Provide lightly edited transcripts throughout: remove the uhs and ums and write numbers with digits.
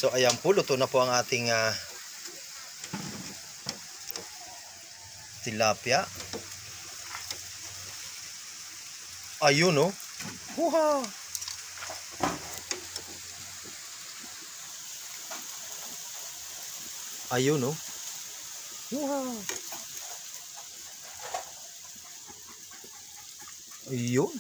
So ayan po, luto na po ang ating tilapia. Ayun oh. Wow. Ayun oh. Wow. Ayun.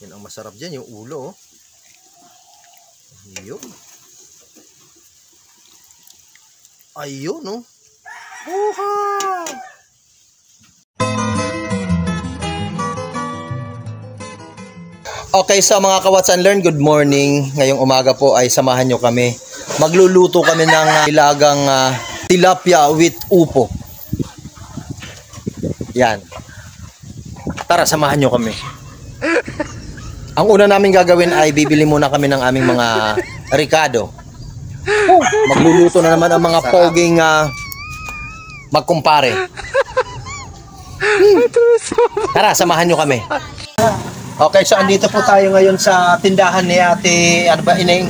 Yan ang masarap dyan, yung ulo oh. Ayun. Ayun oh. Wow. Okay, so mga ka-Watch and Learn, good morning. Ngayong umaga po ay samahan nyo kami. Magluluto kami ng nilagang tilapia with upo. Yan. Tara, samahan nyo kami. Ang una namin gagawin ay bibili muna kami ng aming mga ricado. Magluluto na naman ang mga poging magkumpare. Tara, samahan nyo kami. Okay, so andito po tayo ngayon sa tindahan ni Ate, ano ba, Ineng?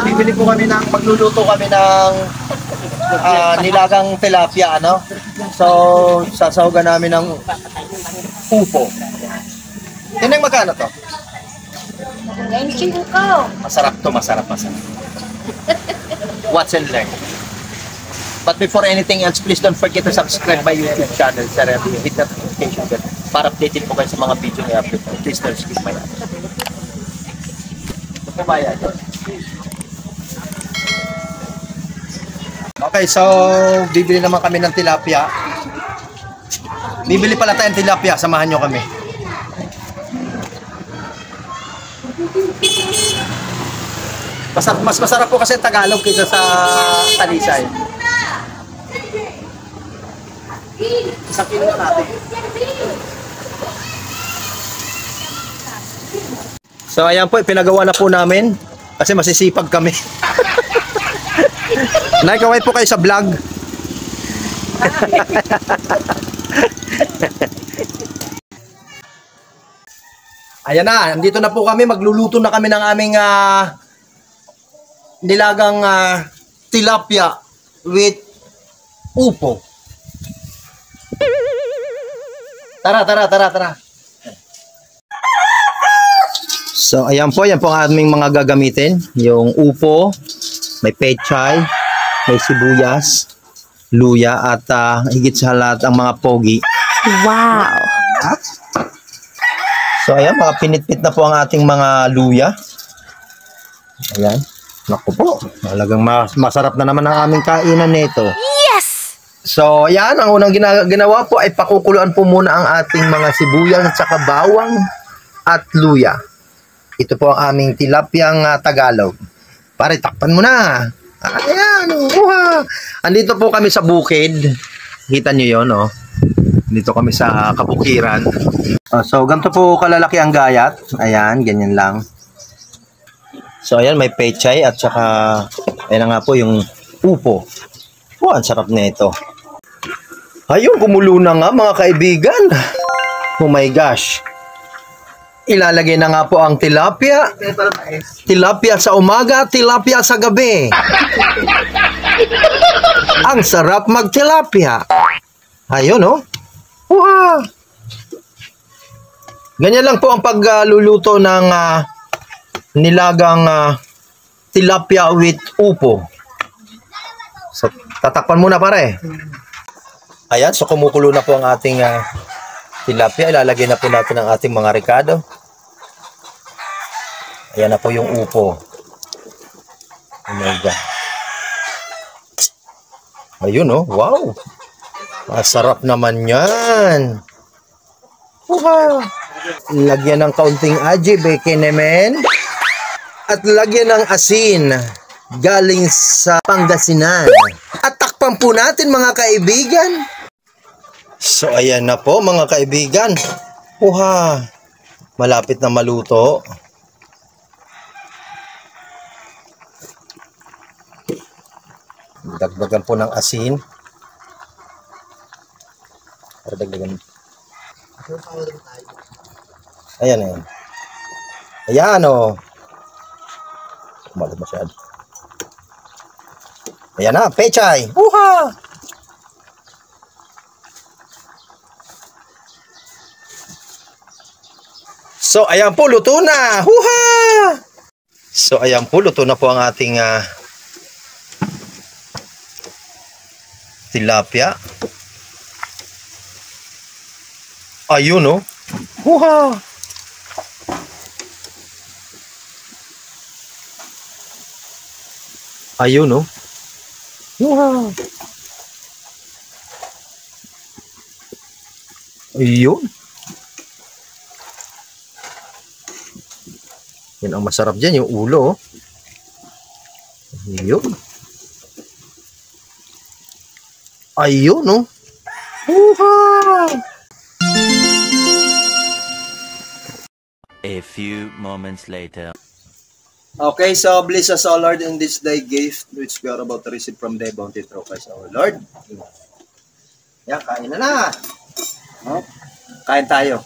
Bibili po kami magluluto kami ng nilagang tilapia, ano? So, sasahugan namin ng upo. Ineng, magkano to? 25. Masarap to, masarap. Watch and learn. But before anything else, please don't forget to subscribe my YouTube channel, sir, and hit the notification bell para updated po kayo sa mga video na i-upload. Please don't skip my ads. Okay, so bibili naman kami ng tilapia. Bibili pala tayong tilapia, samahan nyo kami. Mas masarap po kasi Tagalog kaysa sa Talisay. Isang kilo natin. So ayan po, pinagawa na po namin kasi masisipag kami. Nakikaway po kayo sa vlog. Ayan na, andito na po kami, magluluto na kami ng aming nilagang tilapia with upo. Tara. So, ayan po ang aming mga gagamitin. Yung upo, may pechay, may sibuyas, luya, at higit sa lahat ang mga pogi. Wow! So, ayan, mga pinitpit na po ang ating mga luya. Ayan. Naku po, talagang masarap na naman ang aming kainan nito. Yes! So, ayan, ang unang ginawa po ay pakukuluan po muna ang ating mga sibuyas at saka bawang at luya. Ito po ang aming tilapyang Tagalog. Pare, takpan mo na. Ayan, andito po kami sa bukid. Kita nyo yun, oh. Dito kami sa kabukiran. So, ganito po kalalaki ang gayat. Ayan, ganyan lang. So, ayan, may pechay at saka, ayan na nga po yung upo. Oh, ang sarap na ito. Ayun, kumulo na nga mga kaibigan. Oh my gosh. Ilalagay na nga po ang tilapia. Tilapia sa umaga, tilapia sa gabi. Ang sarap mag-tilapia. Ayun, oh. Wow. Ganyan lang po ang pagluluto ng nilagang tilapia with upo. So, tatakpan muna pare. Ayan, so kumukulo na po ang ating tilapia. Ilalagay na po natin ang ating mga ricado. Ayan na po yung upo. Oh my God. Ayun oh, wow. Masarap naman yan. Wow. Lagyan ng kaunting aji, bacon naman. At lagyan ng asin galing sa Pangasinan. At takpan po natin mga kaibigan. So ayan na po mga kaibigan. Malapit na maluto. Dagdagan po ng asin. Dagdagan. Ayan. Ayan, o. Kumalag masyado. Ayan na, pechay. Uha! So, ayan po, luto na. Huha! So, ayan po, luto na po ang ating tilapia. Ayun, oh. Huha! Ayun, oh. Huha! Ayun. Yan ang masarap dyan, yung ulo. Ayun. Ayun, no? Huha! A few moments later. Okay, so bless us, O Lord, in this day gift which we are about to receive from thy bounty through Christ our Lord. Yan, kain na na. Oh, kain tayo.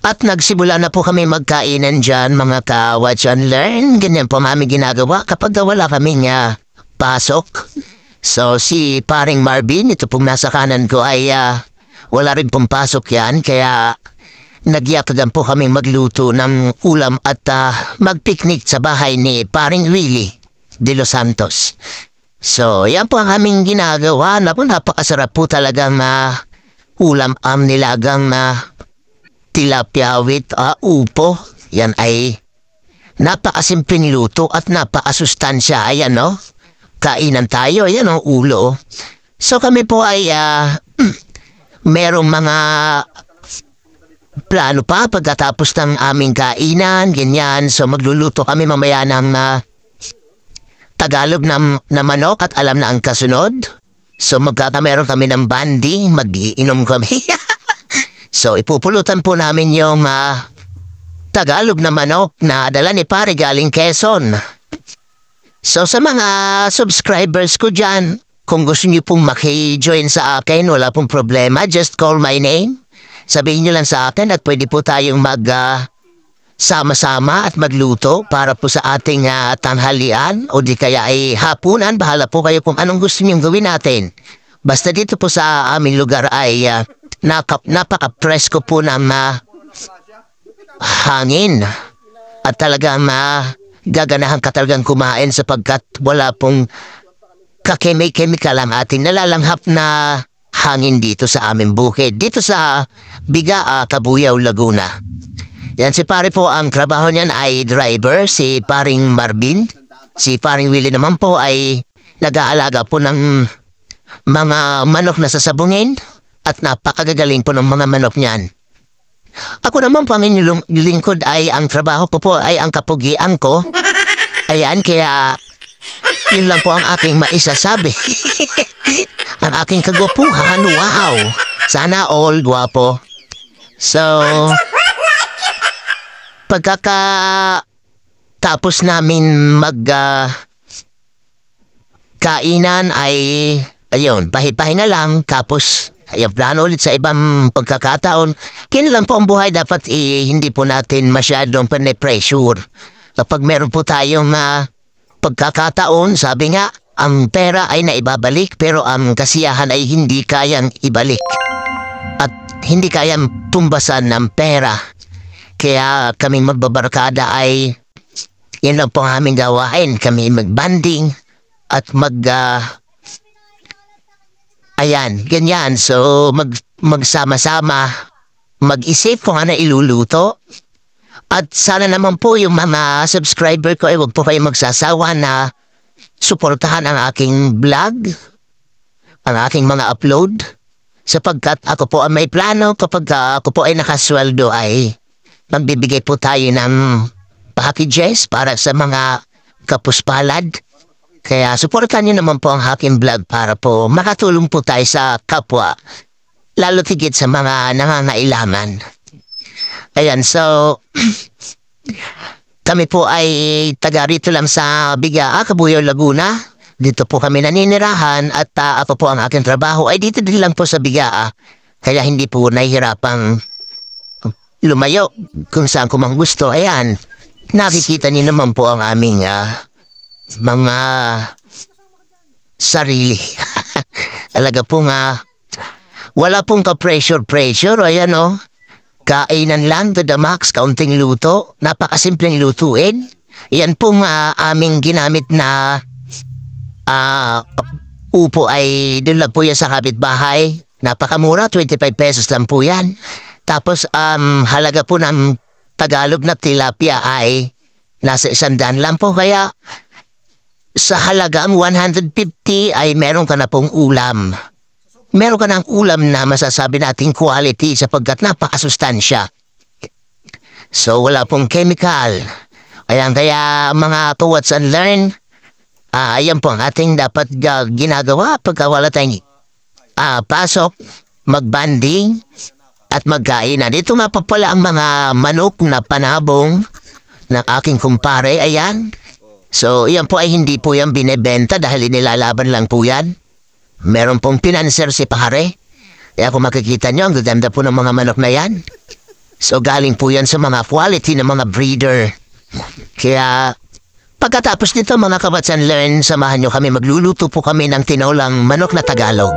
At nagsimula na po kami magkainan dyan, mga ka-watch and learn. Ganyan po kami ginagawa kapag wala kaming pasok. So, si paring Marvin, ito pong nasa kanan ko ay wala rin pong pasok yan. Kaya nagyakagan po kami magluto ng ulam at magpiknik sa bahay ni paring Willie de los Santos. So, yan po ang aming ginagawa. Napakasarap po talagang ulam nilagang tilapia with upo. Yan ay napakasimpleng luto at napakasustansya. Ayan, no? Kainan tayo. Ayan, no? Ulo. So kami po ay merong mga plano pa pagkatapos ng aming kainan. Ganyan. So magluluto kami mamaya ng Tagalog na manok at alam na ang kasunod. So magkakameron kami ng banding. Mag-iinom kami. So, ipupulutan po namin yung Tagalog na manok na dala ni pare galing Quezon. So, sa mga subscribers ko dyan, kung gusto niyo pong maki-join sa akin, wala pong problema. Just call my name. Sabihin niyo lang sa akin at pwede po tayong sama-sama at magluto para po sa ating tanghalian o di kaya ay hapunan. Bahala po kayo kung anong gusto niyong gawin natin. Basta dito po sa aming lugar ay napaka-presko po ng hangin at talagang gaganahan ka talagang kumain sapagkat wala pong kakemikal ang ating nalalanghap na hangin dito sa aming bukid. Dito sa Bigaa, Cabuyao, Laguna. Yan, si pare po ang trabaho niyan ay driver, si paring Marvin. Si paring Willie naman po ay nag-aalaga po ng mga manok na sasabungin. At napakagagaling po ng mga manok niyan. Ako naman po ang inyong lingkod ay ang trabaho po ay ang kapugian ko. Ayan, kaya yun lang po ang aking maisasabi. Ang aking kagwapuhan, wow! Sana all gwapo. So, pagkakatapos namin kainan ay, ayun, pahi-pahi na lang, tapos ayaw plano ulit sa ibang pagkakataon. Kaya lang po ang buhay, dapat hindi po natin masyadong pane-pressure. Kapag meron po tayong pagkakataon, sabi nga, ang pera ay naibabalik pero ang kasiyahan ay hindi kayang ibalik. At hindi kayang tumbasan ng pera. Kaya kaming magbabarkada ay yan lang po ang aming gawain. Kami magbanding at ayan, ganyan. So, magsama-sama, mag-isip kung ano iluluto. At sana naman po yung mga subscriber ko ay huwag po kayo magsasawa na suportahan ang aking vlog, ang aking mga upload. Sapagkat ako po ay may plano kapag ako po ay nakasweldo ay magbibigay po tayo ng packages para sa mga kapuspalad. Kaya suportahan niyo naman po ang aking vlog para po makatulong po tayo sa kapwa, lalo tigit sa mga nangangailangan. Ayan, so kami po ay taga rito lang sa Bigaa, Cabuyao, Laguna. Dito po kami naninirahan at ako po ang aking trabaho ay dito din lang po sa Bigaa. Kaya hindi po nahihirapang lumayo kung saan ko mang gusto. Ayan, nakikita niyo naman po ang aming mga sarili. Talaga po nga, wala pong ka-pressure. Ayan o, kainan lang to the max, kaunting luto, napakasimpleng lutuin. Yan pong aming ginamit na upo ay doon lang po yan sa kapitbahay. Napakamura, 25 pesos lang po yan. Tapos halaga po ng Tagalog na tilapia ay nasa 100 lang po. Kaya sa halagang 150 ay meron ka na pong ulam. Meron ka ng ulam na masasabi nating quality sapagkat napakasustansya. So wala pong chemical. Ayan, kaya mga to-watch and learn, ayan po ang ating dapat ginagawa pagka wala tayong pasok, magbanding, at magkainan. Ito nga pa pala ang mga manok na panabong ng aking kumpare. Ayan. So, yan po ay hindi po yan binebenta dahil inilalaban lang po yan. Meron pong pinanser si pare. Kaya kung makikita nyo, ang gaganda po ng mga manok na yan. So, galing po yan sa mga quality ng mga breeder. Kaya, pagkatapos nito mga kabatsan learn, samahan nyo kami, magluluto po kami ng tinolang manok na Tagalog.